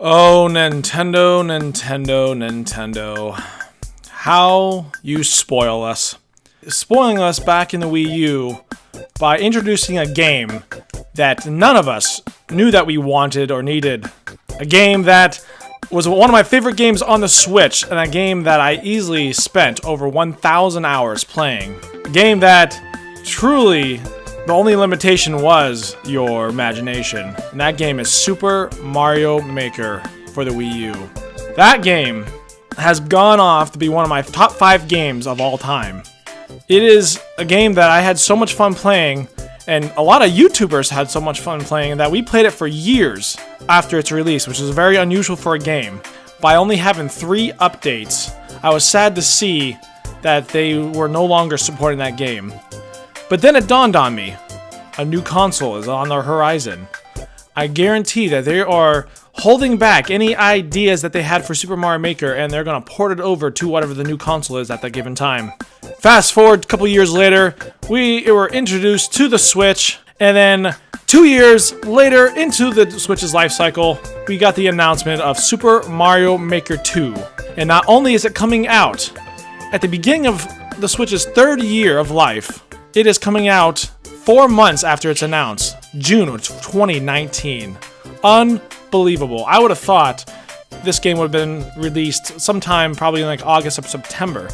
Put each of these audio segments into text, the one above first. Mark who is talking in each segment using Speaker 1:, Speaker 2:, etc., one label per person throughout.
Speaker 1: Oh, Nintendo, Nintendo, Nintendo. How you spoil us. Spoiling us back in the Wii U by introducing a game that none of us knew that we wanted or needed. A game that was one of my favorite games on the Switch, and a game that I easily spent over 1,000 hours playing. A game that truly, the only limitation was your imagination. And that game is Super Mario Maker for the Wii U. That game has gone off to be one of my top 5 games of all time. It is a game that I had so much fun playing, and a lot of YouTubers had so much fun playing, that we played it for years after its release, which is very unusual for a game. By only having 3 updates, I was sad to see that they were no longer supporting that game. But then it dawned on me, a new console is on the horizon. I guarantee that they are holding back any ideas that they had for Super Mario Maker, and they're going to port it over to whatever the new console is at that given time. Fast forward a couple years later, we were introduced to the Switch, and then 2 years later into the Switch's life cycle, we got the announcement of Super Mario Maker 2. And not only is it coming out at the beginning of the Switch's 3rd year of life, it is coming out 4 months after it's announced, June of 2019. Unbelievable. I would have thought this game would have been released sometime probably in like August or September.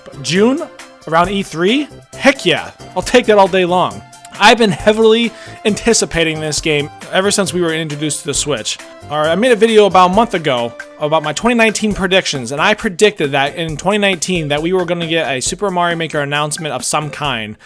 Speaker 1: But June? Around E3? Heck yeah, I'll take that all day long. I've been heavily anticipating this game ever since we were introduced to the Switch. I made a video about a month ago about my 2019 predictions, and I predicted that in 2019 that we were going to get a Super Mario Maker announcement of some kind.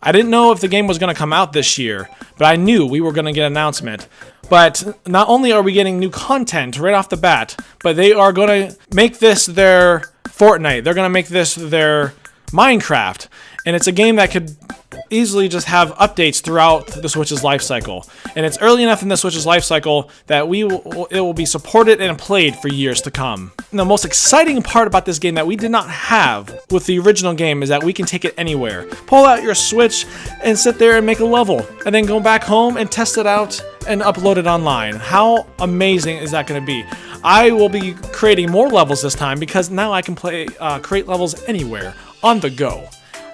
Speaker 1: I didn't know if the game was going to come out this year, but I knew we were going to get an announcement. But not only are we getting new content right off the bat, but they are going to make this their Fortnite. They're going to make this their Minecraft. And it's a game that could easily just have updates throughout the Switch's life cycle. And it's early enough in the Switch's life cycle that it will be supported and played for years to come. And the most exciting part about this game that we did not have with the original game is that we can take it anywhere. Pull out your Switch and sit there and make a level, and then go back home and test it out and upload it online. How amazing is that going to be? I will be creating more levels this time because now I can create levels anywhere, on the go,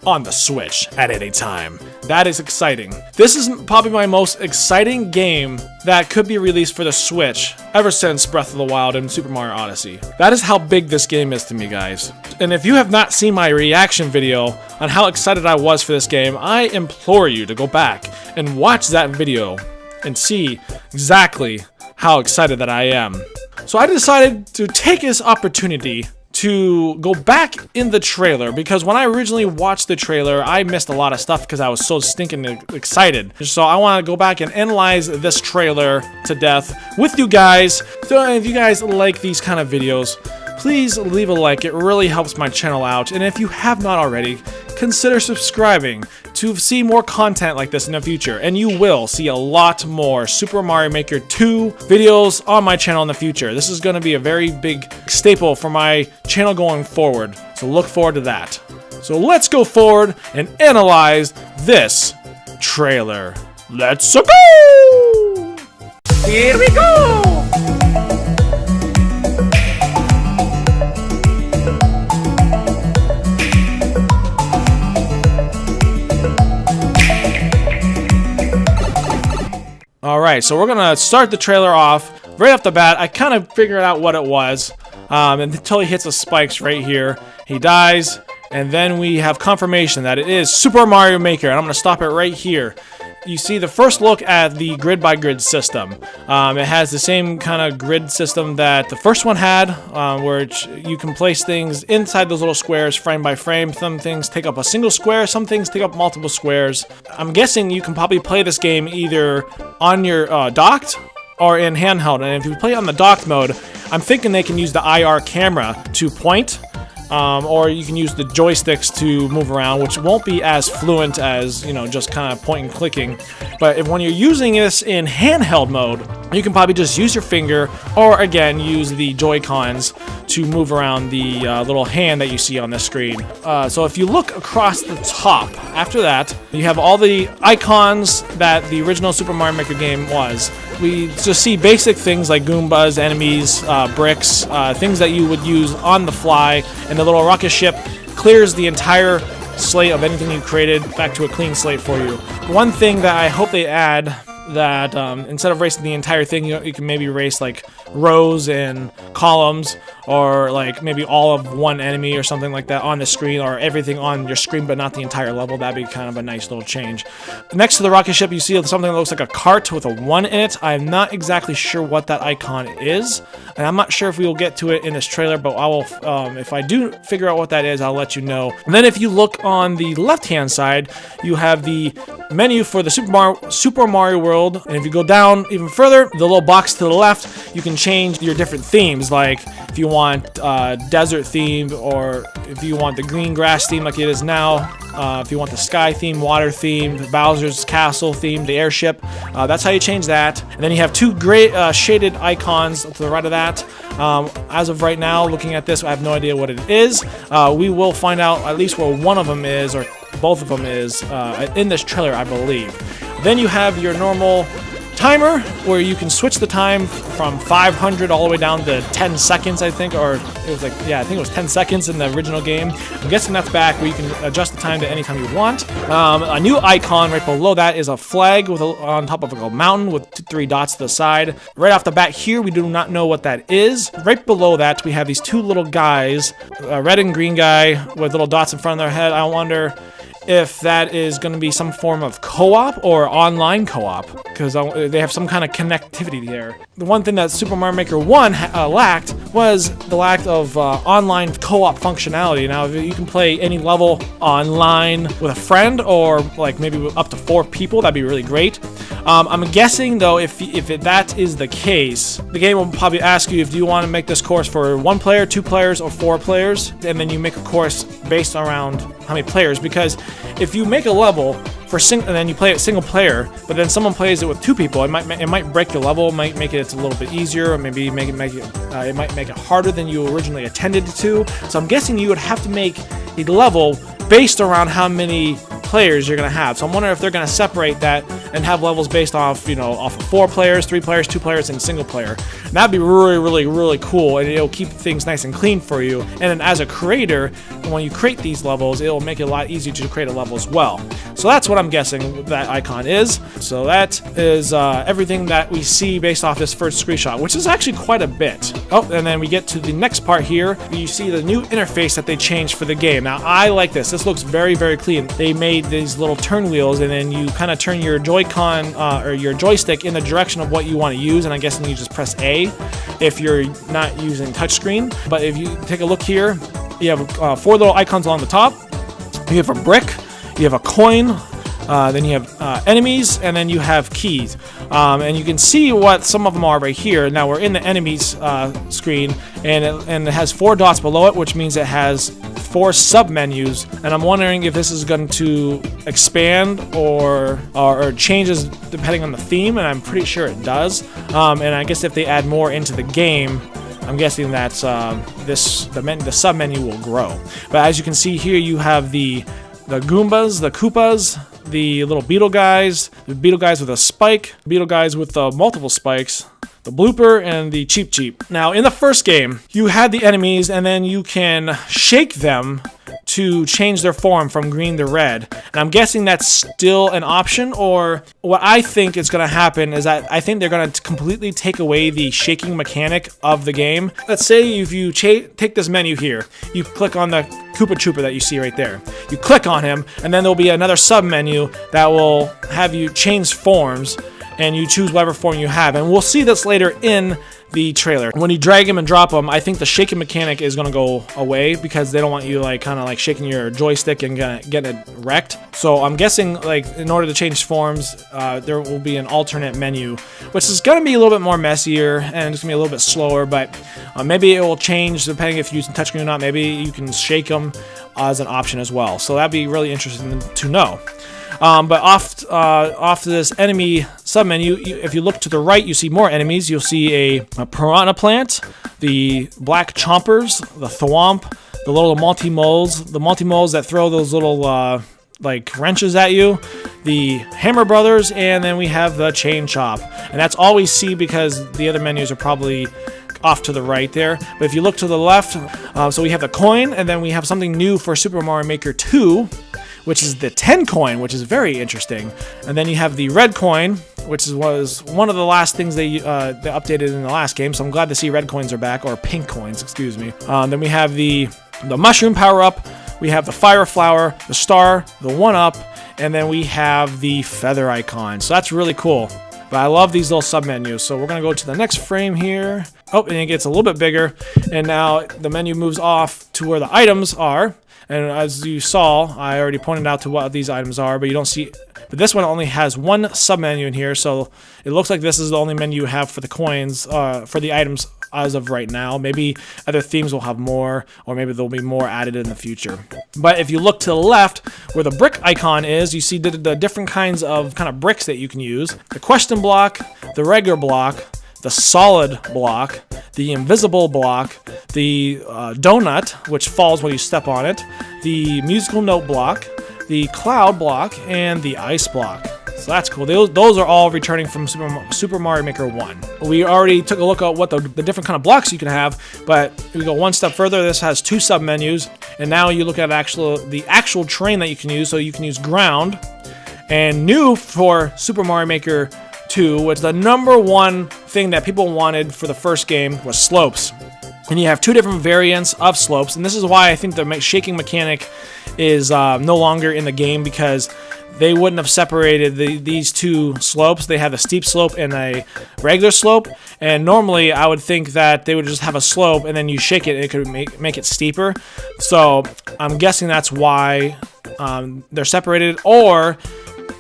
Speaker 1: on the Switch at any time. That is exciting. This is probably my most exciting game that could be released for the Switch ever since Breath of the Wild and Super Mario Odyssey. That is how big this game is to me, guys. And if you have not seen my reaction video on how excited I was for this game, I implore you to go back and watch that video and see exactly how excited that I am. So I decided to take this opportunity to go back in the trailer, because when I originally watched the trailer, I missed a lot of stuff because I was so stinking excited. So I want to go back and analyze this trailer to death with you guys. So if you guys like these kind of videos, please leave a like. It really helps my channel out. And if you have not already, consider subscribing to see more content like this in the future. And you will see a lot more Super Mario Maker 2 videos on my channel in the future. This is going to be a very big staple for my channel going forward. So look forward to that. So let's go forward and analyze this trailer. Let's go! Here we go! Alright, so we're gonna start the trailer off. Right off the bat, I kind of figured out what it was. Until he hits the spikes right here. He dies, and then we have confirmation that it is Super Mario Maker, and I'm gonna stop it right here. You see the first look at the grid-by-grid system. It has the same kind of grid system that the first one had, where you can place things inside those little squares frame by frame. Some things take up a single square, some things take up multiple squares. I'm guessing you can probably play this game either on your docked or in handheld. And if you play on the docked mode, I'm thinking they can use the IR camera to point. Or you can use the joysticks to move around, which won't be as fluent as, you know, just kind of point and clicking. But when you're using this in handheld mode, You can probably just use your finger, or again, use the Joy-Cons to move around the little hand that you see on the screen. So if you look across the top, after that, you have all the icons that the original Super Mario Maker game was. We just see basic things like Goombas, enemies, bricks, things that you would use on the fly, and the little rocket ship clears the entire slate of anything you created back to a clean slate for you. One thing that I hope they add, that instead of racing the entire thing, you can maybe race like rows and columns, or like maybe all of one enemy or something like that on the screen, or everything on your screen but not the entire level. That'd be kind of a nice little change. Next to the rocket ship, you see something that looks like a cart with a 1 in it. I'm not exactly sure what that icon is, and I'm not sure if we will get to it in this trailer, but I will, if I do figure out what that is, I'll let you know. And then if you look on the left hand side, you have the menu for the Super Mario World, and if you go down even further, the little box to the left, you can change your different themes, like if you want desert themed, or if you want the green grass theme like it is now, if you want the sky theme, water theme, Bowser's castle theme, the airship, that's how you change that. And then you have two great shaded icons to the right of that. As of right now, looking at this, I have no idea what it is. We will find out at least where one of them is, or both of them is, in this trailer, I believe. Then you have your normal timer, where you can switch the time from 500 all the way down to 10 seconds, I think, or it was like, yeah, I think it was 10 seconds in the original game. I'm guessing that's back, where you can adjust the time to any time you want. A new icon right below that is a flag with on top of a mountain with 3 dots to the side. Right off the bat here, we do not know what that is. Right below that, we have these 2 little guys, a red and green guy with little dots in front of their head. I wonder if that is going to be some form of co-op or online co-op, because they have some kind of connectivity there. The one thing that Super Mario Maker 1 lacked was the lack of online co-op functionality. Now, if you can play any level online with a friend, or like maybe up to 4 people, that'd be really great. I'm guessing though, if that is the case, the game will probably ask you if you want to make this course for 1 player, 2 players, or 4 players, and then you make a course based around how many players. Because if you make a level for and then you play it single player, but then someone plays it with 2 people, it might break the level, might make it a little bit easier, or maybe it might make it harder than you originally intended it to. So I'm guessing you would have to make a level based around how many players you're gonna have. So I'm wondering if they're gonna separate that and have levels based off, off of 4 players, 3 players, 2 players, and single player. And that'd be really, really, really cool, and it'll keep things nice and clean for you. And then as a creator, when you create these levels, it'll make it a lot easier to create a level as well. So that's what I'm guessing that icon is. So that is everything that we see based off this first screenshot, which is actually quite a bit. Oh, and then we get to the next part here. You see the new interface that they changed for the game. Now, I like this. This looks very, very clean. They made these little turn wheels, and then you kind of turn your Joy-Con or your joystick in the direction of what you want to use, and I'm guessing you just press A if you're not using touchscreen. But if you take a look here, you have 4 little icons along the top. You have a brick, you have a coin, then you have enemies, and then you have keys. And you can see what some of them are right here. Now we're in the enemies screen, and it has 4 dots below it, which means it has 4 sub-menus. And I'm wondering if this is going to expand or changes depending on the theme, and I'm pretty sure it does. And I guess if they add more into the game, I'm guessing that the sub-menu will grow. But as you can see here, you have the Goombas, the Koopas, the little beetle guys, the beetle guys with a spike, beetle guys with multiple spikes, the blooper, and the Cheep Cheep. Now, in the first game, you had the enemies, and then you can shake them to change their form from green to red. And I'm guessing that's still an option, or what I think is going to happen is that I think they're going to completely take away the shaking mechanic of the game. Let's say if you take this menu here, you click on the Koopa Troopa that you see right there. You click on him, and then there'll be another sub-menu that will have you change forms, and you choose whatever form you have. And we'll see this later in the trailer. When you drag him and drop him, I think the shaking mechanic is gonna go away, because they don't want you kind of shaking your joystick and getting it wrecked. So I'm guessing in order to change forms, there will be an alternate menu, which is gonna be a little bit more messier, and it's gonna be a little bit slower, but maybe it will change depending if you're using touchscreen or not. Maybe you can shake them as an option as well. So that'd be really interesting to know. But off this enemy submenu, if you look to the right, you see more enemies. You'll see a piranha plant, the black chompers, the thwomp, the little multi-moles that throw those little like wrenches at you, the hammer brothers, and then we have the chain chop. And that's all we see because the other menus are probably off to the right there. But if you look to the left, so we have the coin, and then we have something new for Super Mario Maker 2, which is the 10 coin, which is very interesting. And then you have the red coin, which was one of the last things they updated in the last game. So I'm glad to see red coins are back, or pink coins, excuse me. Then we have the mushroom power-up. We have the fire flower, the star, the 1-up, and then we have the feather icon. So that's really cool. But I love these little submenus. So we're going to go to the next frame here. Oh, and it gets a little bit bigger. And now the menu moves off to where the items are. And as you saw, I already pointed out to what these items are, but you don't see. But this one only has one submenu in here. So it looks like this is the only menu you have for the coins, for the items as of right now. Maybe other themes will have more, or maybe there'll be more added in the future. But if you look to the left where the brick icon is, you see the different kinds of bricks that you can use. The question block, the regular block, the solid block, the invisible block, the donut, which falls when you step on it, the musical note block, the cloud block, and the ice block. So that's cool. Those are all returning from Super Mario Maker 1. We already took a look at what the different kind of blocks you can have, but if we go one step further, this has 2 submenus, and now you look at the actual terrain that you can use. So you can use ground, and new for Super Mario Maker 2, which the #1 thing that people wanted for the first game was slopes. And you have 2 different variants of slopes, and this is why I think the shaking mechanic is no longer in the game, because they wouldn't have separated these 2 slopes. They have a steep slope and a regular slope, and normally I would think that they would just have a slope and then you shake it and it could make it steeper. So I'm guessing that's why they're separated. Or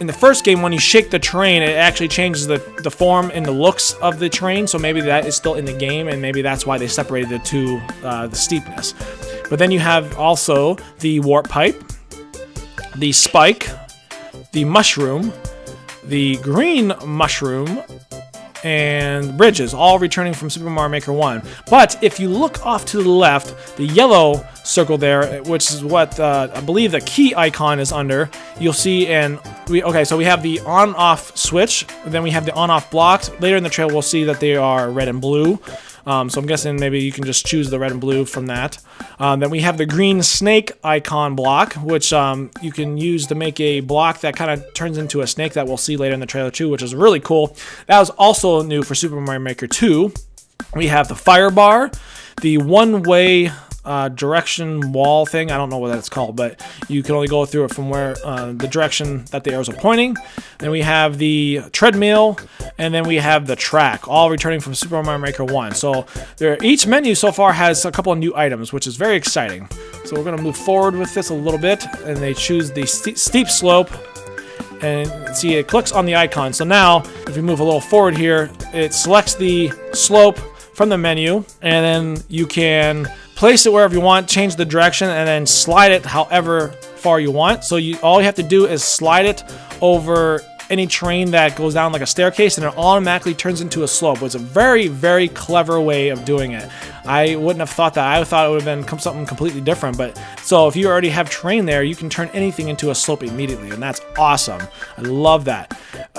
Speaker 1: in the first game, when you shake the terrain, it actually changes the form and the looks of the terrain, so maybe that is still in the game, and maybe that's why they separated the 2, the steepness. But then you have also the warp pipe, the spike, the mushroom, the green mushroom, and bridges, all returning from Super Mario Maker 1. But if you look off to the left, the yellow circle there, which is what I believe the key icon is under, you'll see, so we have the on-off switch, then we have the on-off blocks. Later in the trail, we'll see that they are red and blue. So I'm guessing maybe you can just choose the red and blue from that. Then we have the green snake icon block, which you can use to make a block that kind of turns into a snake that we'll see later in the trailer too, which is really cool. That was also new for Super Mario Maker 2. We have the fire bar, the one-way direction wall thing. I don't know what that's called, but you can only go through it from where the direction that the arrows are pointing. Then we have the treadmill, and then we have the track, all returning from Super Mario Maker 1. So each menu so far has a couple of new items, which is very exciting. So we're going to move forward with this a little bit, and they choose the steep slope, and see it clicks on the icon. So now if we move a little forward here, it selects the slope from the menu, and then you can place it wherever you want, change the direction, and then slide it however far you want. So all you have to do is slide it over any terrain that goes down like a staircase, and it automatically turns into a slope. It's a very, very clever way of doing it. I wouldn't have thought that. I thought it would have been something completely different. But so if you already have terrain there, you can turn anything into a slope immediately, and that's awesome. I love that.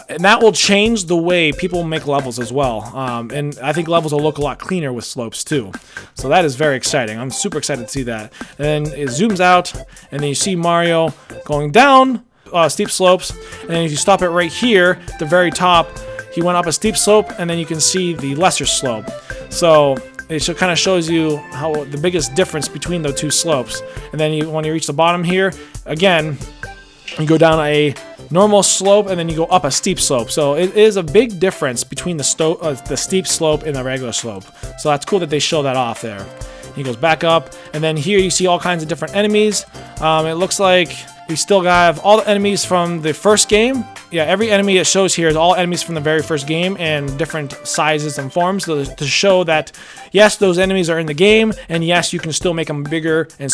Speaker 1: And that will change the way people make levels as well. And I think levels will look a lot cleaner with slopes too. So that is very exciting. I'm super excited to see that. And then it zooms out, and then you see Mario going down steep slopes. And then if you stop it right here, at the very top, he went up a steep slope, and then you can see the lesser slope. So it kind of shows you how the biggest difference between the 2 slopes. And then when you reach the bottom here, again, you go down a normal slope, and then you go up a steep slope. So it is a big difference between the steep slope and the regular slope. So that's cool that they show that off there. He goes back up, and then here you see all kinds of different enemies. It looks like we still have all the enemies from the first game, Yeah, every enemy it shows here is all enemies from the very first game and different sizes and forms to show that, yes, those enemies are in the game, and yes, you can still make them bigger and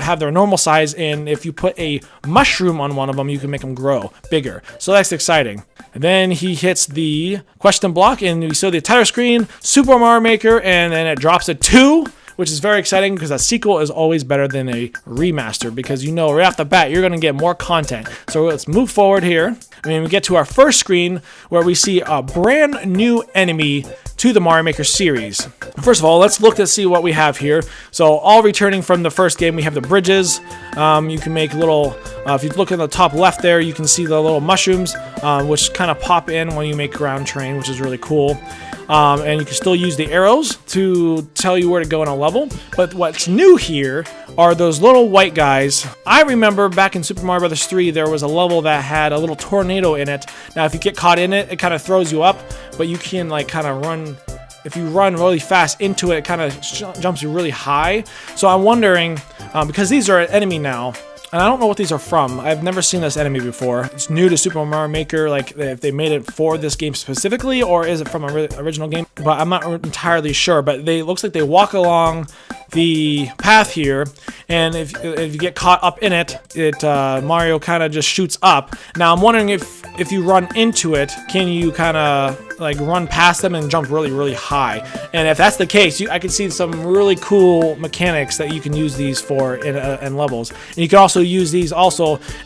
Speaker 1: have their normal size, and if you put a mushroom on one of them, you can make them grow bigger. So that's exciting. And then he hits the question block, and we show the entire screen, Super Mario Maker, and then it drops a 2, which is very exciting because a sequel is always better than a remaster, because you know right off the bat you're going to get more content. So let's move forward here. I mean, we get to our first screen where we see a brand new enemy to the Mario Maker series. First of all, let's look to see what we have here. So all returning from the first game, we have the bridges. You can make little, if you look at the top left there, you can see the little mushrooms, which kind of pop in when you make ground terrain, which is really cool. And you can still use the arrows to tell you where to go in a level. But what's new here are those little white guys. I remember back in Super Mario Bros. 3, there was a level that had a little tornado in it. Now, if you get caught in it, it kind of throws you up, but you can like kind of run. If you run really fast into it, it kind of jumps you really high. So I'm wondering, because these are an enemy now, and I don't know what these are from. I've never seen this enemy before. It's new to Super Mario Maker, like if they made it for this game specifically, or is it from an original game? But I'm not entirely sure. But they looks like they walk along the path here, and if you get caught up in it, Mario kind of just shoots up. Now I'm wondering if you run into it, can you kind of like run past them and jump really, really high? And if that's the case, I can see some really cool mechanics that you can use these for in levels. And you can also use these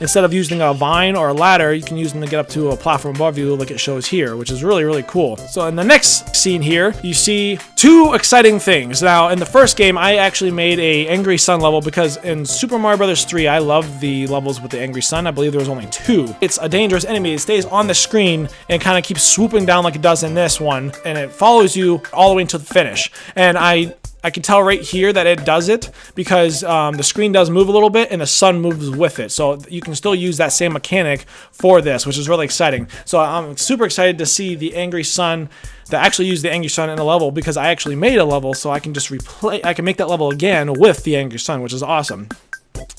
Speaker 1: instead of using a vine or a ladder, you can use them to get up to a platform above you like it shows here, which is really, really cool. So in the next scene here, you see 2 exciting things. Now in the first game, I actually made a Angry Sun level because in Super Mario Bros. 3, I love the levels with the Angry Sun. I believe there was only 2. It's a dangerous enemy. It stays on the screen and kind of keeps swooping down like it does in this one, and it follows you all the way until the finish. And I can tell right here that it does it because the screen does move a little bit and the sun moves with it. So you can still use that same mechanic for this, which is really exciting. So I'm super excited to see the Angry Sun, that actually use the Angry Sun in a level, because I actually made a level, so I can just I can make that level again with the Angry Sun, which is awesome.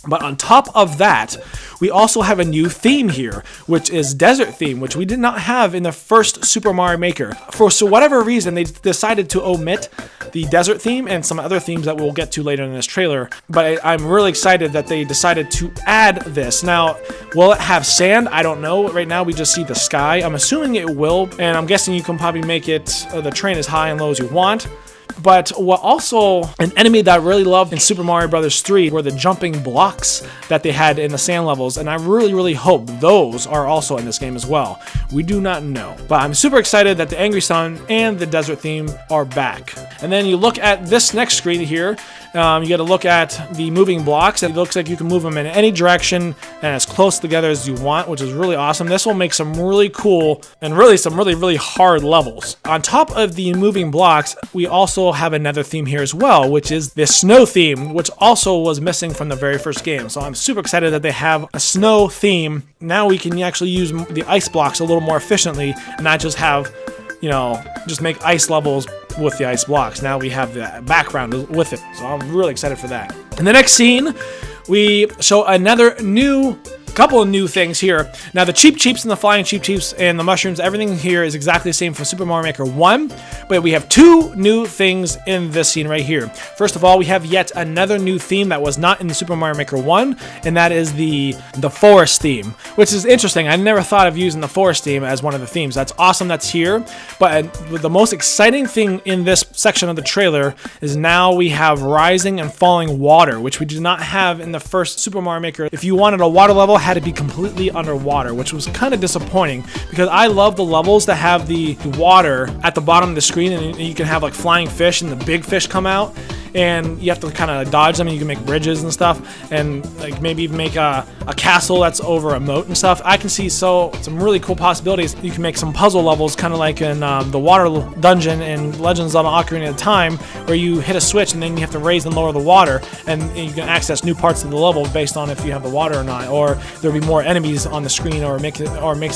Speaker 1: But on top of that, we also have a new theme here, which is Desert Theme, which we did not have in the first Super Mario Maker. For whatever reason, they decided to omit the Desert Theme and some other themes that we'll get to later in this trailer. But I'm really excited that they decided to add this. Now, will it have sand? I don't know. Right now, we just see the sky. I'm assuming it will, and I'm guessing you can probably make it the terrain as high and low as you want. But what also an enemy that I really loved in Super Mario Bros. 3 were the jumping blocks that they had in the sand levels, and I really, really hope those are also in this game as well. We do not know, but I'm super excited that the Angry Sun and the Desert Theme are back. And then you look at this next screen here, you get to look at the moving blocks. It looks like you can move them in any direction and as close together as you want, which is really awesome. This will make some really cool and really some really, really hard levels. On top of the moving blocks, we also have another theme here as well, which is the snow theme, which also was missing from the very first game. So I'm super excited that they have a snow theme. Now we can actually use the ice blocks a little more efficiently and not just have, just make ice levels with the ice blocks. Now we have the background with it. So I'm really excited for that. In the next scene, we show couple of new things here. Now the Cheep Cheeps and the Flying Cheep Cheeps and the mushrooms, everything here is exactly the same from Super Mario Maker 1, but we have 2 new things in this scene right here. First of all, we have yet another new theme that was not in the Super Mario Maker 1, and that is the forest theme, which is interesting. I never thought of using the forest theme as one of the themes. That's awesome that's here, but the most exciting thing in this section of the trailer is now we have rising and falling water, which we did not have in the first Super Mario Maker. If you wanted a water level, had to be completely underwater, which was kind of disappointing because I love the levels that have the water at the bottom of the screen, and you can have like flying fish and the big fish come out, and you have to kind of dodge them, and you can make bridges and stuff, and like maybe even make a castle that's over a moat and stuff. I can see some really cool possibilities. You can make some puzzle levels, kind of like in the water dungeon in Legends of Ocarina of Time, where you hit a switch and then you have to raise and lower the water, and you can access new parts of the level based on if you have the water or not, or there'll be more enemies on the screen, or makes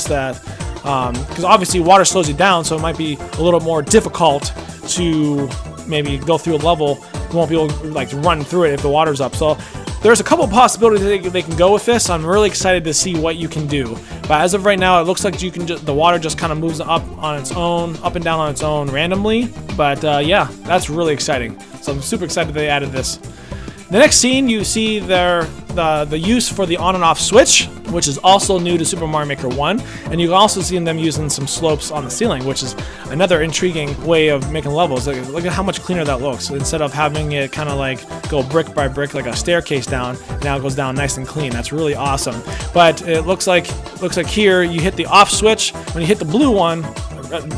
Speaker 1: that because obviously water slows you down, so it might be a little more difficult to maybe go through a level. You won't be able to run through it if the water's up. So there's a couple possibilities they can go with this. I'm really excited to see what you can do. But as of right now, it looks like you can the water just kind of moves up on its own, up and down on its own randomly. But yeah, that's really exciting. So I'm super excited they added this. The next scene, you see the use for the on and off switch, which is also new to Super Mario Maker 1. And you can also see them using some slopes on the ceiling, which is another intriguing way of making levels. Look at how much cleaner that looks. Instead of having it kind of like go brick by brick like a staircase down, now it goes down nice and clean. That's really awesome. But it looks like here you hit the off switch. When you hit the blue one,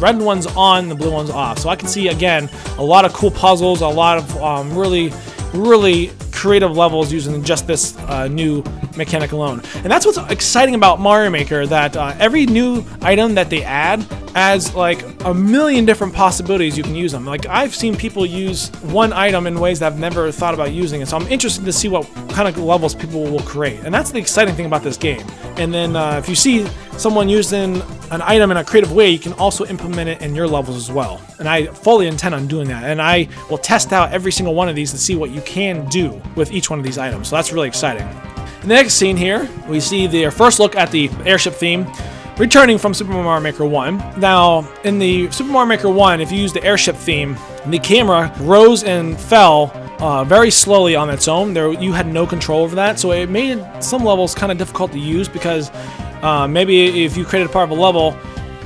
Speaker 1: red one's on, the blue one's off. So I can see, again, a lot of cool puzzles, a lot of really creative levels using just this new mechanic alone. And that's what's exciting about Mario Maker, that every new item that they add adds like a million different possibilities you can use them. Like, I've seen people use one item in ways that I've never thought about using, and so I'm interested to see what kind of levels people will create. And that's the exciting thing about this game. And then if you see someone using an item in a creative way, you can also implement it in your levels as well. And I fully intend on doing that. And I will test out every single one of these to see what you can do with each one of these items. So that's really exciting. In the next scene here, we see their first look at the airship theme, returning from Super Mario Maker 1. Now, in the Super Mario Maker 1, if you use the airship theme, the camera rose and fell very slowly on its own. You had no control over that, so it made some levels kind of difficult to use, because maybe if you created a part of a level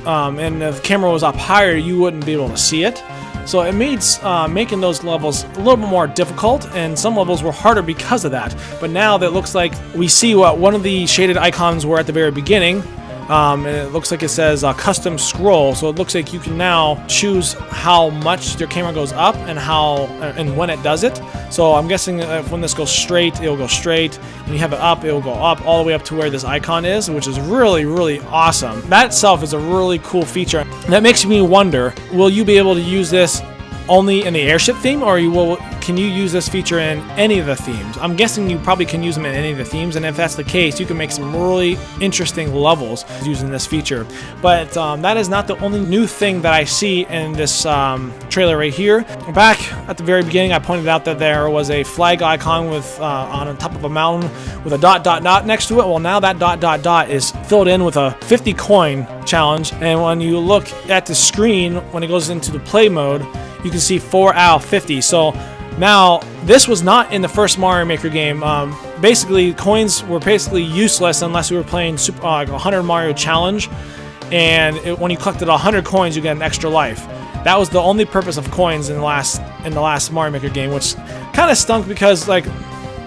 Speaker 1: and the camera was up higher, you wouldn't be able to see it. So it made making those levels a little bit more difficult, and some levels were harder because of that. But now that looks like we see what one of the shaded icons were at the very beginning. And it looks like it says custom scroll, so it looks like you can now choose how much your camera goes up and when it does it. So I'm guessing when this goes straight, it'll go straight. When you have it up, it'll go up all the way up to where this icon is, which is really, really awesome. That itself is a really cool feature. That makes me wonder, will you be able to use this only in the airship theme, or can you use this feature in any of the themes? I'm guessing you probably can use them in any of the themes, and if that's the case, you can make some really interesting levels using this feature. But that is not the only new thing that I see in this trailer right here. Back at the very beginning, I pointed out that there was a flag icon with on top of a mountain with a ... next to it. Well, now that ... is filled in with a 50 coin challenge, and when you look at the screen, when it goes into the play mode, you can see 4 out of 50. So now, this was not in the first Mario Maker game. Basically, coins were basically useless unless you were playing 100 Mario Challenge, and when you collected 100 coins, you get an extra life. That was the only purpose of coins in the last Mario Maker game, which kind of stunk, because like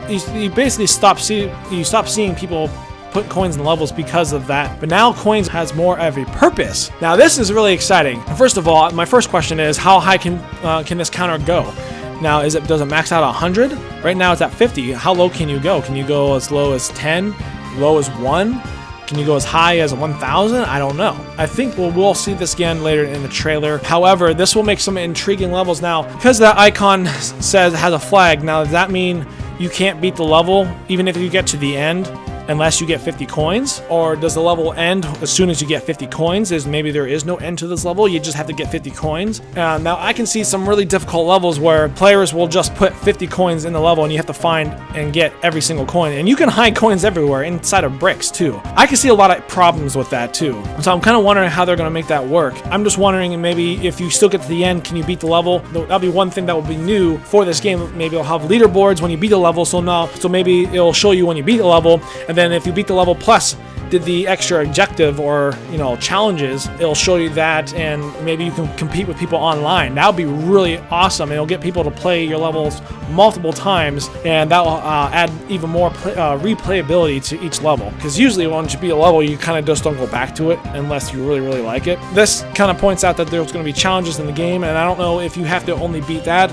Speaker 1: you basically stopped seeing people put coins in levels because of that. But now coins has more of a purpose. Now this is really exciting. First of all, my first question is, how high can this counter go? Now, does it max out at 100? Right now it's at 50. How low can you go? Can you go as low as 10? Low as 1? Can you go as high as 1,000? I don't know. I think we'll see this again later in the trailer. However, this will make some intriguing levels. Now, because that icon has a flag, now does that mean you can't beat the level even if you get to the end unless you get 50 coins? Or does the level end as soon as you get 50 coins? Maybe there is no end to this level, you just have to get 50 coins. Now I can see some really difficult levels where players will just put 50 coins in the level and you have to find and get every single coin. And you can hide coins everywhere inside of bricks too. I can see a lot of problems with that too. So I'm kind of wondering how they're going to make that work. I'm just wondering, maybe if you still get to the end, can you beat the level? That'll be one thing that will be new for this game. Maybe it'll have leaderboards when you beat the level, so maybe it'll show you when you beat the level. And then if you beat the level plus did the extra objective or challenges, it'll show you that, and maybe you can compete with people online. That would be really awesome. It'll get people to play your levels multiple times, and that will add even more replayability to each level, because usually once you beat a level, you kind of just don't go back to it unless you really, really like it. This kind of points out that there's going to be challenges in the game, and I don't know if you have to only beat that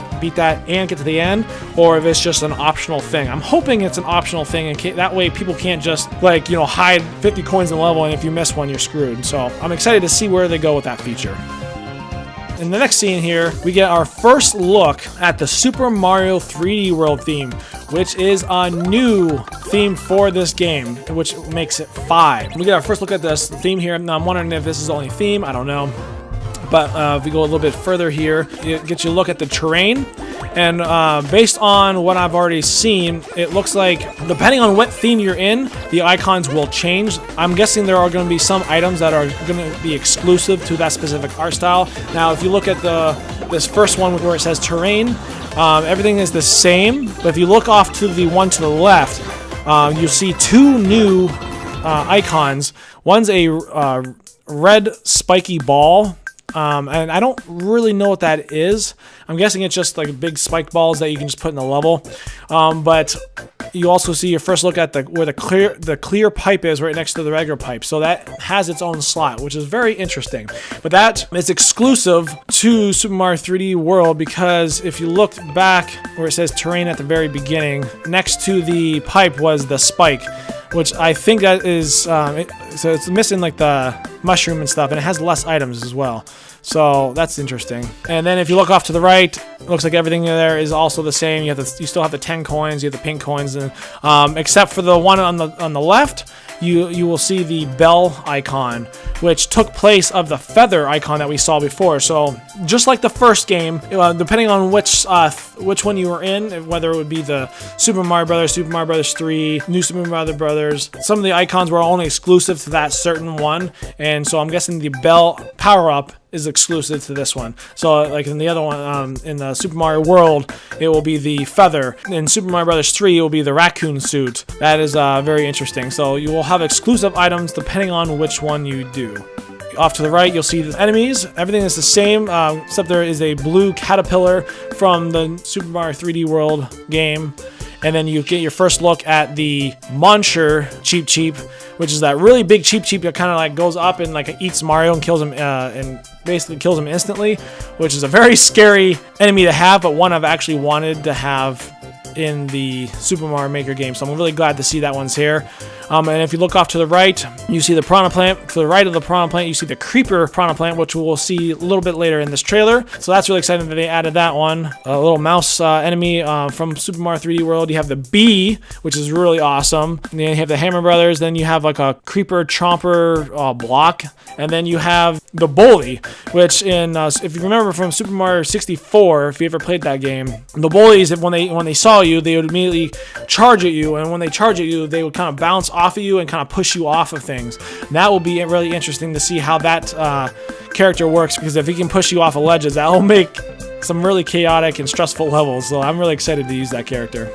Speaker 1: and get to the end, or if it's just an optional thing. I'm hoping it's an optional thing, and that way people can't just hide 50 coins in the level, and if you miss one, you're screwed. So I'm excited to see where they go with that feature. In the next scene here, we get our first look at the Super Mario 3D World theme, which is a new theme for this game, which makes it 5. We get our first look at this theme here. Now I'm wondering if this is the only theme. I don't know. But if we go a little bit further here, it gets you a look at the terrain. And based on what I've already seen, it looks like depending on what theme you're in, the icons will change. I'm guessing there are going to be some items that are going to be exclusive to that specific art style. Now, if you look at this first one where it says terrain, everything is the same. But if you look off to the one to the left, you'll see two new icons. One's a red spiky ball. And I don't really know what that is. I'm guessing it's just like big spiked balls that you can just put in the level. But you also see your first look at where the clear pipe is right next to the regular pipe. So that has its own slot, which is very interesting. But that is exclusive to Super Mario 3D World, because if you look back where it says terrain at the very beginning, next to the pipe was the spike, which I think that is, so it's missing like the mushroom and stuff, and it has less items as well. So that's interesting. And then if you look off to the right, it looks like everything there is also the same. You still have the 10 coins, you have the pink coins, and except for the one on the left, you will see the bell icon, which took place of the feather icon that we saw before. So just like the first game, depending on which one you were in, whether it would be the Super Mario Brothers, Super Mario Brothers 3, New Super Mario Brothers, some of the icons were only exclusive to that certain one, and so I'm guessing the bell power-up is exclusive to this one. So like in the other one, in the Super Mario World, it will be the feather. In Super Mario Brothers 3, it will be the raccoon suit. That is very interesting. So you will have exclusive items depending on which one you do. Off to the right, you'll see the enemies. Everything is the same, except there is a blue caterpillar from the Super Mario 3D World game. And then you get your first look at the Monster Cheep Cheep, which is that really big Cheep Cheep that kind of like goes up and like eats Mario and kills him, and basically kills him instantly, which is a very scary enemy to have, but one I've actually wanted to have in the Super Mario Maker game. So I'm really glad to see that one's here. And if you look off to the right, you see the Piranha Plant. To the right of the Piranha Plant, you see the Creeper Piranha Plant, which we'll see a little bit later in this trailer. So that's really exciting that they added that one. A little mouse enemy from Super Mario 3D World. You have the Bee, which is really awesome. And then you have the Hammer Brothers. Then you have like a Creeper Chomper block. And then you have the Bully, which if you remember from Super Mario 64, if you ever played that game, the bullies, when they saw you, they would immediately charge at you, and when they charge at you, they would kind of bounce off of you and kind of push you off of things. And that will be really interesting to see how that character works, because if he can push you off of ledges, that will make some really chaotic and stressful levels. So I'm really excited to use that character.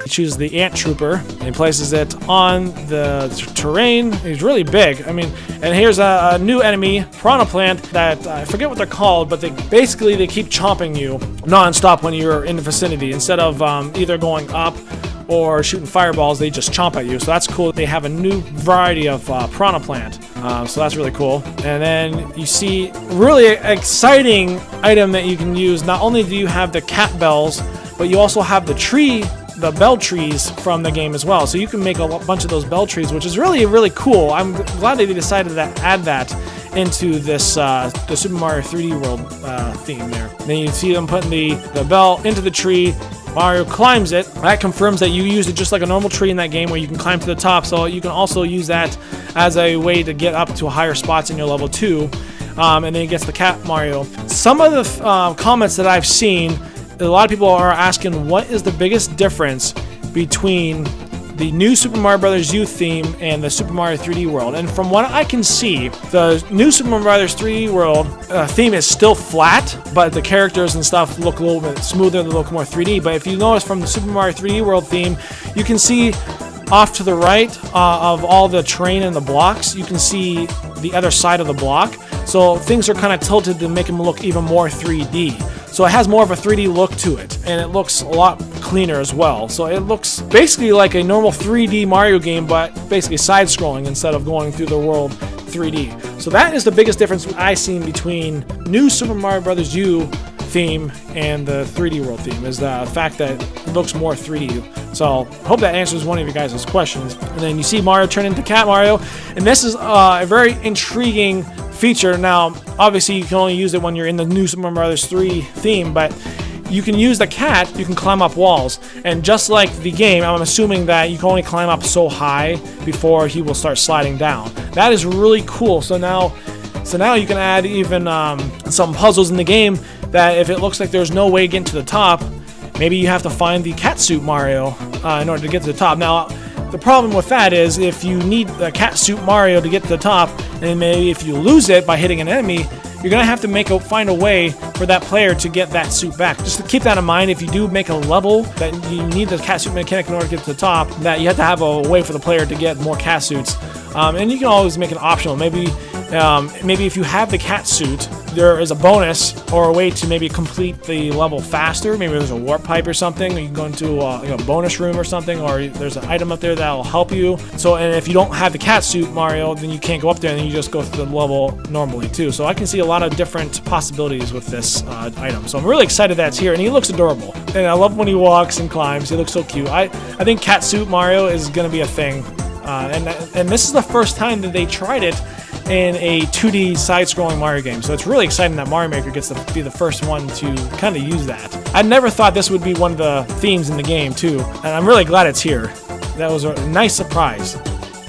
Speaker 1: He chooses the Ant Trooper and places it on the terrain. He's really big. I mean, and here's a new enemy, Piranha Plant, that I forget what they're called, but they keep chomping you non-stop when you're in the vicinity. Instead of either going up or shooting fireballs, they just chomp at you. So that's cool. They have a new variety of Piranha Plant. So that's really cool. And then you see really exciting item that you can use. Not only do you have the cat bells, but you also have the bell trees from the game as well. So you can make a bunch of those bell trees, which is really, really cool. I'm glad they decided to add that into this the Super Mario 3D World theme there. Then you see them putting the bell into the tree. Mario climbs it. That confirms that you used it just like a normal tree in that game where you can climb to the top. So you can also use that as a way to get up to higher spots in your level too. And then it gets the Cat Mario. Some of the comments that I've seen, a lot of people are asking, what is the biggest difference between the new Super Mario Bros. U theme and the Super Mario 3D World? And from what I can see, the new Super Mario Bros. 3D World theme is still flat, but the characters and stuff look a little bit smoother, they look more 3D. But if you notice from the Super Mario 3D World theme, you can see off to the right of all the terrain and the blocks, you can see the other side of the block. So things are kind of tilted to make them look even more 3D. So it has more of a 3D look to it, and it looks a lot cleaner as well. So it looks basically like a normal 3D Mario game, but basically side-scrolling instead of going through the world 3D. So that is the biggest difference I've seen between new Super Mario Bros. U theme and the 3D World theme, is the fact that it looks more 3D. So I hope that answers one of you guys' questions. And then you see Mario turn into Cat Mario, and this is a very intriguing feature. Now, obviously, you can only use it when you're in the new Super Mario Bros. 3 theme, but you can use the cat, you can climb up walls. And just like the game, I'm assuming that you can only climb up so high before he will start sliding down. That is really cool. So now you can add even some puzzles in the game that if it looks like there's no way getting to the top, maybe you have to find the catsuit Mario in order to get to the top. Now, the problem with that is if you need the catsuit Mario to get to the top, and maybe if you lose it by hitting an enemy, you're going to have to find a way for that player to get that suit back. Just to keep that in mind, if you do make a level that you need the catsuit mechanic in order to get to the top, that you have to have a way for the player to get more catsuits. And you can always make it optional. Maybe if you have the catsuit, there is a bonus or a way to maybe complete the level faster. Maybe there's a warp pipe or something, or you can go into a bonus room or something, or there's an item up there that will help you. So, and if you don't have the catsuit Mario, then you can't go up there, and then you just go through the level normally too. So I can see a lot of different possibilities with this item. So I'm really excited that it's here, and he looks adorable. And I love when he walks and climbs. He looks so cute. I think catsuit Mario is going to be a thing. And this is the first time that they tried it in a 2D side-scrolling Mario game. So it's really exciting that Mario Maker gets to be the first one to kind of use that. I never thought this would be one of the themes in the game, too. And I'm really glad it's here. That was a nice surprise.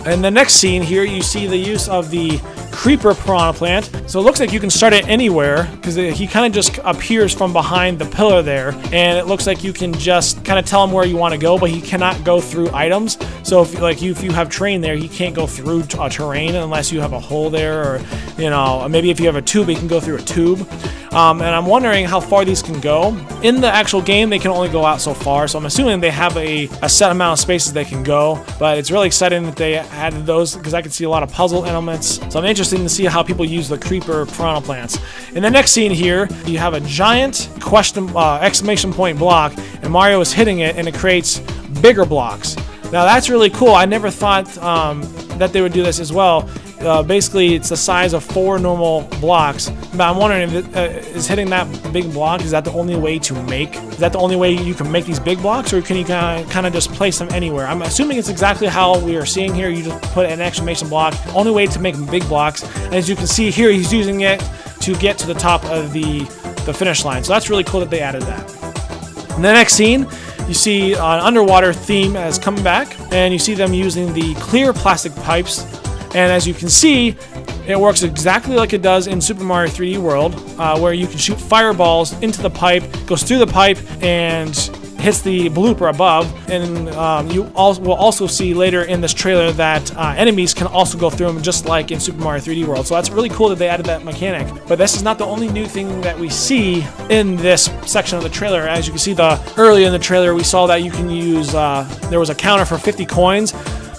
Speaker 1: In the next scene here, you see the use of the Creeper Piranha Plant. So it looks like you can start it anywhere, because he kind of just appears from behind the pillar there, and it looks like you can just kind of tell him where you want to go, but he cannot go through items. So if you have terrain there, he can't go through terrain unless you have a hole there, or maybe if you have a tube, he can go through a tube. And I'm wondering how far these can go. In the actual game, they can only go out so far, so I'm assuming they have a set amount of spaces they can go, but it's really exciting that they added those, because I can see a lot of puzzle elements. So I'm interested to see how people use the Creeper Piranha Plants. In the next scene here, you have a giant exclamation point block, and Mario is hitting it, and it creates bigger blocks. Now that's really cool. I never thought that they would do this as well. Basically, it's the size of 4 normal blocks. But I'm wondering, is hitting that big block, is that the only way to make? Is that the only way you can make these big blocks, or can you kind of just place them anywhere? I'm assuming it's exactly how we are seeing here. You just put an exclamation block. Only way to make big blocks. And as you can see here, he's using it to get to the top of the finish line. So that's really cool that they added that. In the next scene, you see an underwater theme has come back, and you see them using the clear plastic pipes. And as you can see, it works exactly like it does in Super Mario 3D World, where you can shoot fireballs into the pipe, goes through the pipe, and hits the blooper above. And you will also see later in this trailer that enemies can also go through them, just like in Super Mario 3D World. So that's really cool that they added that mechanic. But this is not the only new thing that we see in this section of the trailer. As you can see, early in the trailer, we saw that you can use, there was a counter for 50 coins.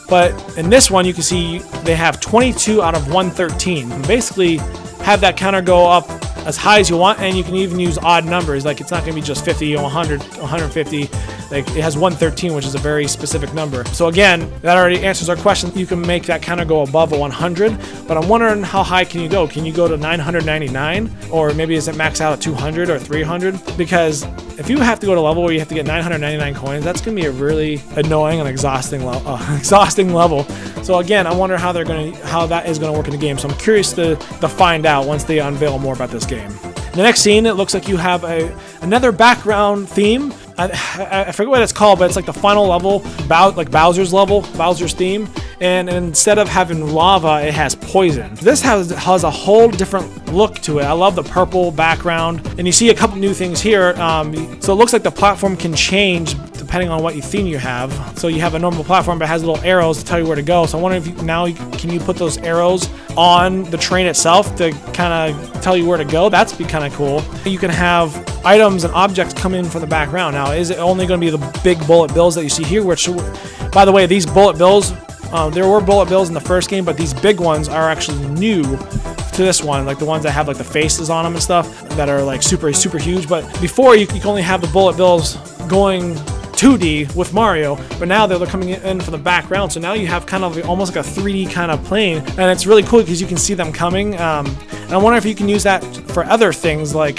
Speaker 1: But in this one, you can see they have 22 out of 113. You basically have that counter go up as high as you want, and you can even use odd numbers. Like, it's not going to be just 50 or 100, 150. Like, it has 113, which is a very specific number. So again, that already answers our question. You can make that counter go above a 100, but I'm wondering how high can you go? Can you go to 999? Or maybe is it max out at 200 or 300? Because if you have to go to a level where you have to get 999 coins, that's going to be a really annoying and exhausting level. So again, I wonder how that is going to work in the game. So I'm curious to find out once they unveil more about this game. In the next scene, it looks like you have another background theme. I forget what it's called, but it's like the final level, like Bowser's level, Bowser's theme. And instead of having lava, it has poison. This has a whole different look to it. I love the purple background. And you see a couple new things here. So it looks like the platform can change depending on what theme you have. So you have a normal platform, but it has little arrows to tell you where to go. So I wonder if can you put those arrows on the train itself to kind of tell you where to go? That's be kind of cool. You can have items and objects come in from the background. Now, is it only going to be the big bullet bills that you see here? Which, by the way, these bullet bills, there were bullet bills in the first game, but these big ones are actually new to this one, like the ones that have like the faces on them and stuff that are like super, super huge. But before, you can only have the bullet bills going 2D with Mario, but now they're coming in from the background, so now you have kind of almost like a 3D kind of plane, and it's really cool because you can see them coming. And I wonder if you can use that for other things, like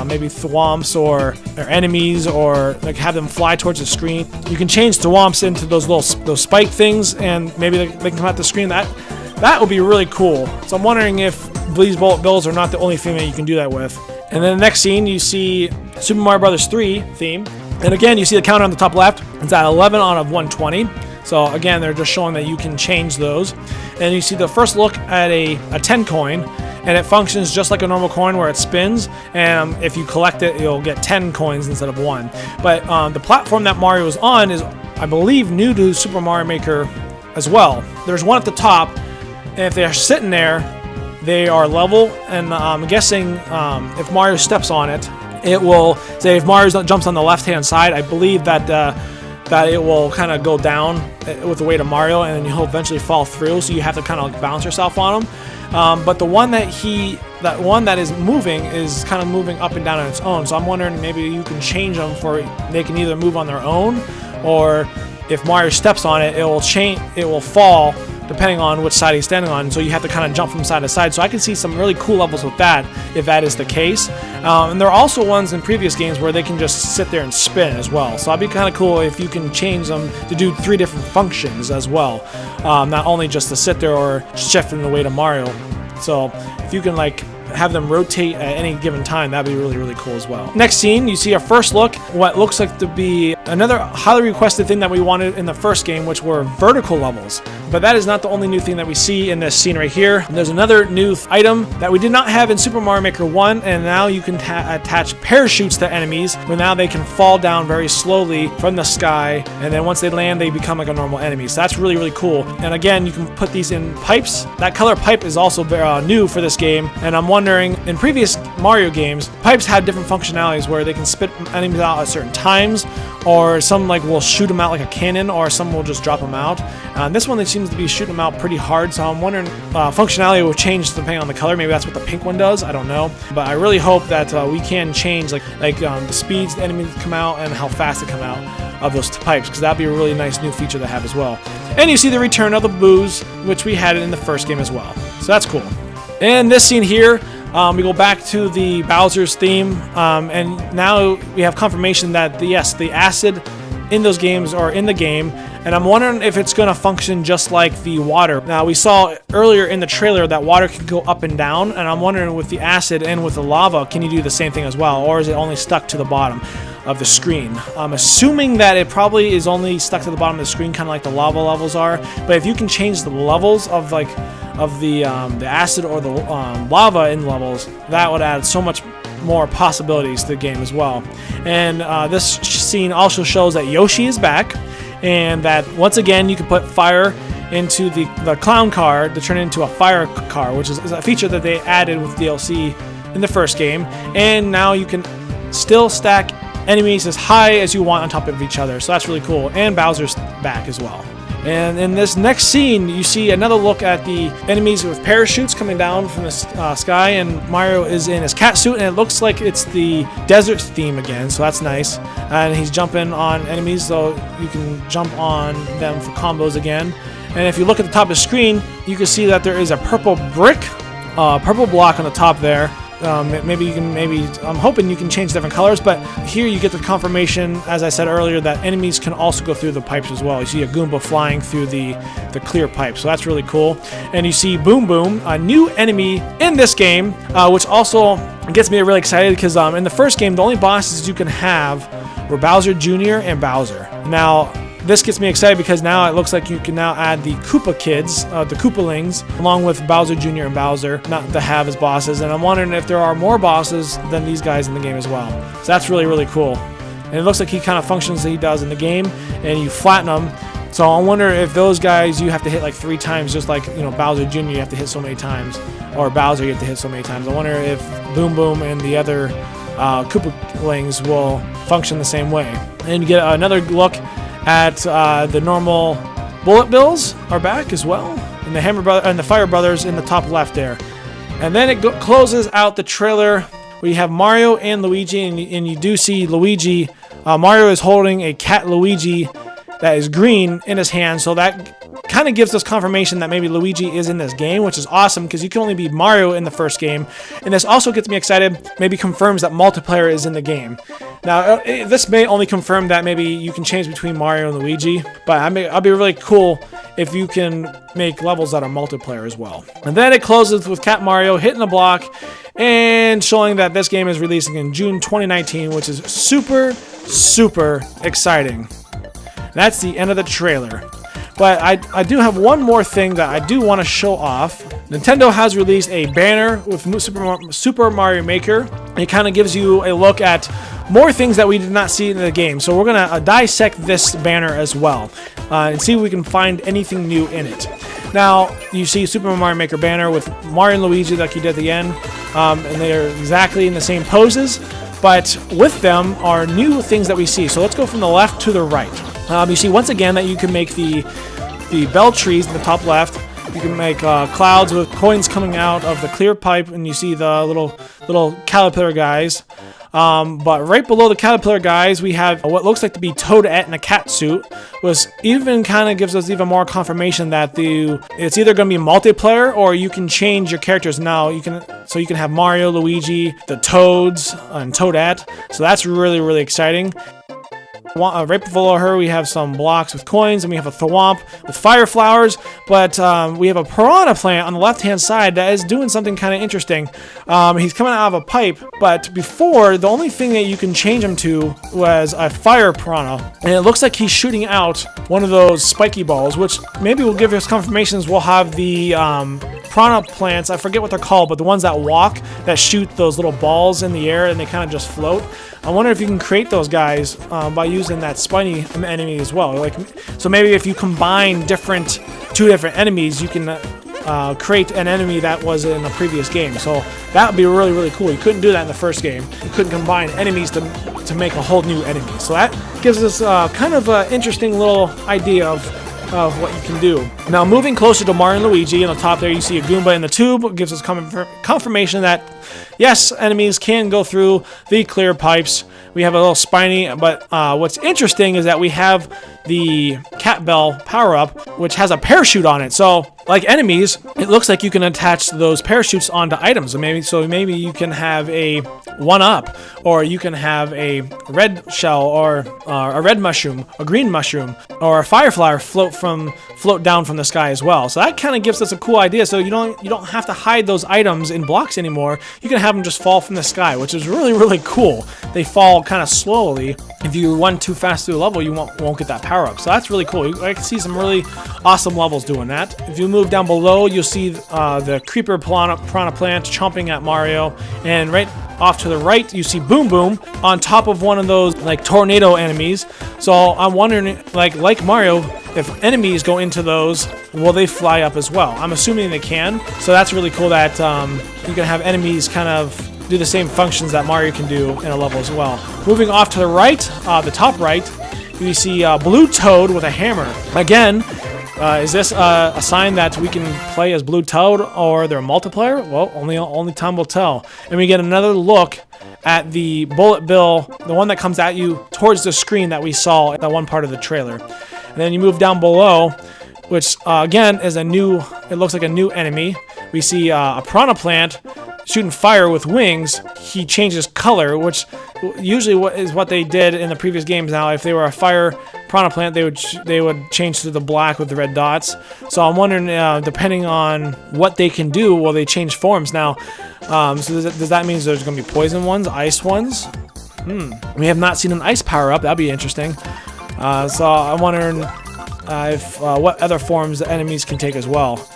Speaker 1: maybe thwomps or enemies, or like have them fly towards the screen. You can change thwomps into those spike things, and maybe they can come out the screen. That would be really cool. So I'm wondering if these bullet bills are not the only theme that you can do that with. And then the next scene, you see Super Mario Bros. 3 theme. And again, you see the counter on the top left. It's at 11 out of 120. So again, they're just showing that you can change those. And you see the first look at a 10 coin, and it functions just like a normal coin where it spins, and if you collect it, you'll get 10 coins instead of 1. But the platform that Mario is on is, I believe, new to Super Mario Maker as well. There's one at the top, and if they're sitting there, they are level, and I'm guessing if Mario steps on it, it will say if Mario jumps on the left-hand side, I believe that that it will kind of go down with the weight of Mario, and then he'll eventually fall through, so you have to kind of balance yourself on him. But the one that is moving is kind of moving up and down on its own, so I'm wondering maybe you can change them for they can either move on their own, or if Mario steps on it, it will fall depending on which side he's standing on, so you have to kind of jump from side to side. So I can see some really cool levels with that, if that is the case. And there are also ones in previous games where they can just sit there and spin as well. So it'd be kind of cool if you can change them to do 3 different functions as well. Not only just to sit there or shifting the weight of Mario. So if you can like have them rotate at any given time, that'd be really, really cool as well. Next scene, you see a first look, what looks like to be another highly requested thing that we wanted in the first game, which were vertical levels. But that is not the only new thing that we see in this scene right here. There's another new item that we did not have in Super Mario Maker 1, and now you can attach parachutes to enemies, where now they can fall down very slowly from the sky, and then once they land, they become like a normal enemy. So that's really, really cool. And again, you can put these in pipes. That color pipe is also new for this game, and I'm wondering, in previous Mario games, pipes had different functionalities where they can spit enemies out at certain times, or some like will shoot them out like a cannon, or some will just drop them out. This one, they seems to be shooting them out pretty hard, so I'm wondering functionality will change depending on the color. Maybe that's what the pink one does, I don't know. But I really hope that we can change like the speeds the enemies come out and how fast they come out of those pipes, because that'd be a really nice new feature to have as well. And you see the return of the boos, which we had in the first game as well. So that's cool. And this scene here, we go back to the Bowser's theme, and now we have confirmation that the acid in those games are in the game, and I'm wondering if it's going to function just like the water. Now, we saw earlier in the trailer that water can go up and down, and I'm wondering with the acid and with the lava, can you do the same thing as well, or is it only stuck to the bottom of the screen? I'm assuming that it probably is only stuck to the bottom of the screen, kind of like the lava levels are, but if you can change the levels of the acid or the lava in levels, that would add so much more possibilities to the game as well. And this scene also shows that Yoshi is back, and that once again you can put fire into the clown car to turn it into a fire car, which is a feature that they added with DLC in the first game. And now you can still stack enemies as high as you want on top of each other, so that's really cool. And Bowser's back as well. And in this next scene, you see another look at the enemies with parachutes coming down from the sky, and Mario is in his cat suit, and it looks like it's the desert theme again, so that's nice. And he's jumping on enemies, so you can jump on them for combos again. And if you look at the top of the screen, you can see that there is a purple brick, purple block on the top there. I'm hoping you can change different colors, but here you get the confirmation, as I said earlier, that enemies can also go through the pipes as well. You see a Goomba flying through the clear pipe, so that's really cool. And you see Boom Boom, a new enemy in this game, which also gets me really excited, because in the first game, the only bosses you can have were Bowser Jr. and Bowser. Now, this gets me excited because now it looks like you can now add the Koopa kids, the Koopalings, along with Bowser Jr. and Bowser, not to have as bosses. And I'm wondering if there are more bosses than these guys in the game as well. So that's really, really cool. And it looks like he kind of functions as he does in the game, and you flatten them. So I wonder if those guys you have to hit like 3 times, just like Bowser Jr. you have to hit so many times, or Bowser you have to hit so many times. I wonder if Boom Boom and the other Koopalings will function the same way. And you get another look at the normal Bullet Bills are back as well, and the Hammer Brother and the Fire Brothers in the top left there. And then it closes out the trailer where you have Mario and Luigi, and you do see Luigi. Mario is holding a cat Luigi that is green in his hand, so that kind of gives us confirmation that maybe Luigi is in this game, which is awesome because you can only be Mario in the first game. And this also gets me excited, maybe confirms that multiplayer is in the game. Now, this may only confirm that maybe you can change between Mario and Luigi, but I'll be really cool if you can make levels that are multiplayer as well. And then it closes with Cat Mario hitting the block and showing that this game is releasing in June 2019, which is super, super exciting. That's the end of the trailer. But I do have one more thing that I do want to show off. Nintendo has released a banner with Super Mario Maker. It kind of gives you a look at more things that we did not see in the game. So we're going to dissect this banner as well and see if we can find anything new in it. Now, you see Super Mario Maker banner with Mario and Luigi like you did at the end. And they're exactly in the same poses. But with them are new things that we see. So let's go from the left to the right. You see once again that you can make the bell trees in the top left. You can make clouds with coins coming out of the clear pipe, and you see the little caterpillar guys. But right below the caterpillar guys, we have what looks like to be Toadette in a cat suit, which even kind of gives us even more confirmation that it's either going to be multiplayer or you can change your characters now. You can have Mario, Luigi, the Toads, and Toadette. So that's really, really exciting. Right below her, we have some blocks with coins, and we have a thwomp with fire flowers, but we have a piranha plant on the left-hand side that is doing something kind of interesting. He's coming out of a pipe, but before, the only thing that you can change him to was a fire piranha, and it looks like he's shooting out one of those spiky balls, which maybe will give us confirmations we'll have the piranha plants, I forget what they're called, but the ones that walk, that shoot those little balls in the air, and they kind of just float. I wonder if you can create those guys by using that spiny enemy as well. So maybe if you combine two different enemies, you can create an enemy that was in a previous game. So that would be really, really cool. You couldn't do that in the first game. You couldn't combine enemies to make a whole new enemy. So that gives us kind of an interesting little idea of what you can do. Now, moving closer to Mario and Luigi, on the top there you see a Goomba in the tube. It gives us confirmation that yes, enemies can go through the clear pipes. We have a little spiny, but what's interesting is that we have the Cat Bell power-up, which has a parachute on it. So, like enemies, it looks like you can attach those parachutes onto items. So maybe you can have a 1-up, or you can have a red shell, or a red mushroom, a green mushroom, or a fireflower float down from the sky as well. So that kind of gives us a cool idea. So you don't have to hide those items in blocks anymore. You can have them just fall from the sky, which is really, really cool. They fall kind of slowly. If you run too fast through the level, you won't get that power up. So that's really cool. I can see some really awesome levels doing that. If you move down below, you'll see the creeper piranha plant chomping at Mario, and right off to the right, you see Boom Boom on top of one of those like tornado enemies. So I'm wondering, like Mario, if enemies go into those, will they fly up as well? I'm assuming they can. So that's really cool that you can have enemies kind of do the same functions that Mario can do in a level as well. Moving off to the right, the top right, you see Blue Toad with a hammer. Again, is this a sign that we can play as Blue Toad, or they're a multiplayer? Well, only time will tell. And we get another look at the Bullet Bill, the one that comes at you towards the screen that we saw in that one part of the trailer. And then you move down below, which again is it looks like a new enemy. We see a piranha plant shooting fire with wings. He changes color, which usually is what they did in the previous games. Now, if they were a fire piranha plant, they would change to the black with the red dots. So I'm wondering, depending on what they can do, will they change forms now? So does that mean there's going to be poison ones, ice ones? We have not seen an ice power up. That'd be interesting. So I'm wondering if what other forms the enemies can take as well.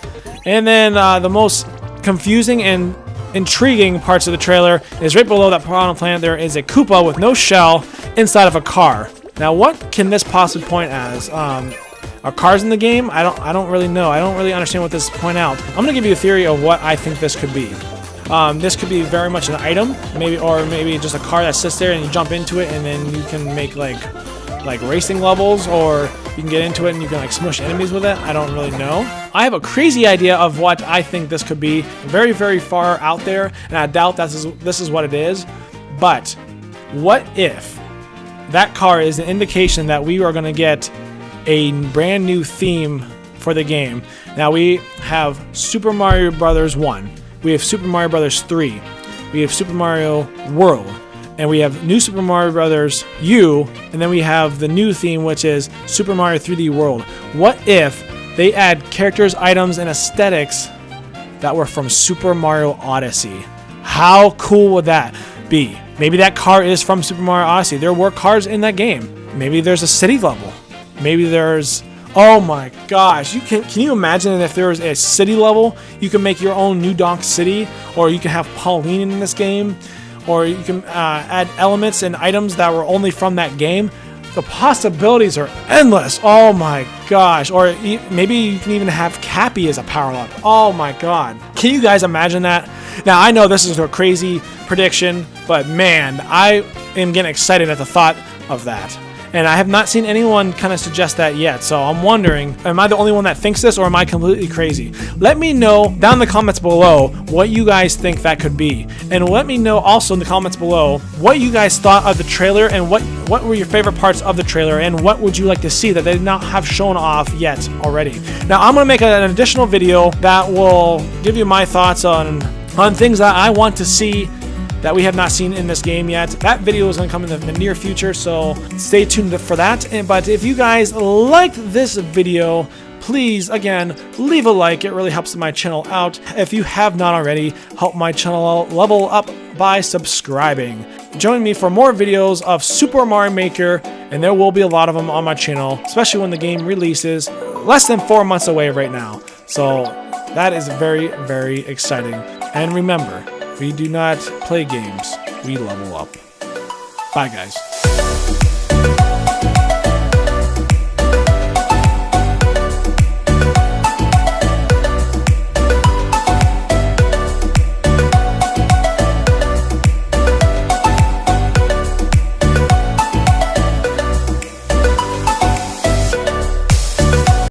Speaker 1: And then the most confusing and intriguing parts of the trailer is right below that piranha plant. There is a Koopa with no shell inside of a car. Now, what can this possibly point as? Are cars in the game? I don't really know. I don't really understand what this point out. I'm gonna give you a theory of what I think this could be. This could be very much an item, maybe just a car that sits there and you jump into it, and then you can make like racing levels, or you can get into it and you can smush enemies with it. I don't really know. I have a crazy idea of what I think this could be. Very, very far out there, and I doubt this is what it is. But what if that car is an indication that we are going to get a brand new theme for the game? Now, we have Super Mario Bros. 1. We have Super Mario Bros. 3. We have Super Mario World. And we have New Super Mario Bros. U, and then we have the new theme, which is Super Mario 3D World. What if they add characters, items, and aesthetics that were from Super Mario Odyssey? How cool would that be? Maybe that car is from Super Mario Odyssey. There were cars in that game. Maybe there's a city level. Maybe there's Oh my gosh, can you imagine if there was a city level? You can make your own New Donk City, or you can have Pauline in this game, or you can add elements and items that were only from that game. The possibilities are endless. Oh my gosh. Or maybe you can even have Cappy as a power-up. Oh my god. Can you guys imagine that? Now, I know this is a crazy prediction, but man, I am getting excited at the thought of that. And I have not seen anyone kind of suggest that yet, so I'm wondering, am I the only one that thinks this, or am I completely crazy? Let me know down in the comments below what you guys think that could be. And let me know also in the comments below what you guys thought of the trailer, and what were your favorite parts of the trailer, and what would you like to see that they did not have shown off yet already. Now, I'm going to make an additional video that will give you my thoughts on things that I want to see that we have not seen in this game yet. That video is going to come in the near future, so stay tuned for that. But if you guys liked this video, please, again, leave a like. It really helps my channel out. If you have not already, help my channel level up by subscribing. Join me for more videos of Super Mario Maker, and there will be a lot of them on my channel, especially when the game releases less than 4 months away right now. So that is very, very exciting. And remember, we do not play games, we level up. Bye, guys.